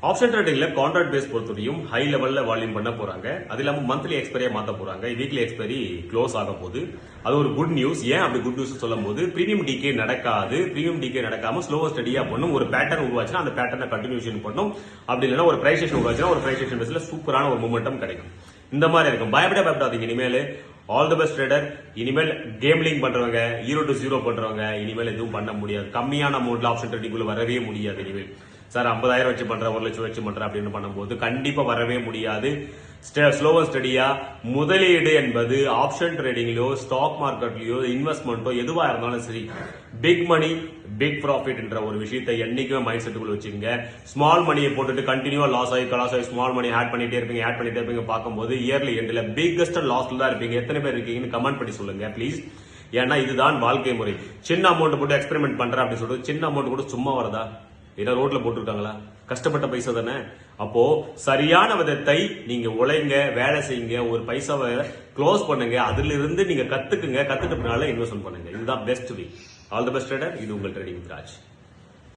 Option ட்ரேடிங்ல contract base பொறுத்தவரையும் high லெவல்ல volume பண்ண போறாங்க. அது இல்லாம மந்த்லி எக்ஸ்பைரியா மாத்த போறாங்க. வீக்லி எக்ஸ்பைரி க்ளோஸ் ஆக போகுது. அது ஒரு குட் நியூஸ். ஏன் அப்படி குட் நியூஸ் சொல்லும் போது பிரீமியம் டிகே நடக்காது. பிரீமியம் டிகே நடக்காம ஸ்லோவா ஸ்டடியா பண்ணும். ஒரு பேட்டர்ன் உருவாச்சுன்னா அந்த பேட்டர்னை கண்டினியூஷன் பண்ணும். அப்படி இல்லைன்னா ஒரு பிரைசேஷன் உருவாச்சுன்னா ஒரு பிரைசேஷன் பேஸ்ல சூப்பரான ஒரு மூமெண்டம் கிடைக்கும். இந்த மாதிரி இருக்கும். பயப்படாதீங்க. இனிமேல் ஆல் தி பெஸ்ட் ட்ரேடர். இனிமேல் கேம்லிங் பண்றவங்க 0 to 0 பண்றவங்க இனிமேல் எதுவும் பண்ண முடியாது. கம்மியான அமௌண்ட்ல ஆப்ஷன் ட்ரேடிங்குள்ள வரவே முடியாது. இனிமேல் சார் 50,000 வச்சு பண்றேன் 1 லட்சம் வச்சு பண்றேன் அப்படின்னு பண்ணும்போது கண்டிப்பா வரவே முடியாது. ஸ்லோவா ஸ்டடியா முதலீடு என்பது ஆப்ஷன் ட்ரேடிங்லயோ ஸ்டாக் மார்க்கெட்லயோ இன்வெஸ்ட்மெண்ட்டோ எதுவா இருந்தாலும் சரி பிக் மணி பிக் ப்ராஃபிட் என்ற ஒரு விஷயத்தை என்னைக்குமே மைண்ட் செட்டுக்குள்ள வச்சுங்க. ஸ்மால் மணியை போட்டுட்டு கண்டினியூவா லாஸ் ஆகி ஸ்மால் மணி ஆட் பண்ணிட்டே இருப்பீங்க பார்க்கும்போது இயர்லி எண்ட்ல பிக்கஸ்ட் லாஸ்ல தான் இருப்பீங்க. எத்தனை பேர் இருக்கீங்கன்னு கமெண்ட் பண்ணி சொல்லுங்க ப்ளீஸ். ஏன்னா இதுதான் வாழ்க்கை முறை. சின்ன அமௌண்ட் போட்டு எக்ஸ்பெரிமெண்ட் பண்றேன் அப்படின்னு சொல்லிட்டு சின்ன அமௌண்ட் கூட சும்மா வரதா? ஏன்னா ரோட்ல போட்டுருக்காங்களா? கஷ்டப்பட்ட பைசா தானே. அப்போ சரியான விதத்தை நீங்க உழைங்க, வேலை செய்யுங்க, ஒரு பைசாவை க்ளோஸ் பண்ணுங்க, அதுல இருந்து நீங்க கத்துக்குங்க, கத்துக்கிட்டனால இன்வெஸ்ட்மெண்ட் பண்ணுங்க. இதுதான் best way. All the best trader. இது உங்கள் ட்ரேடிங் வித் ராஜ்.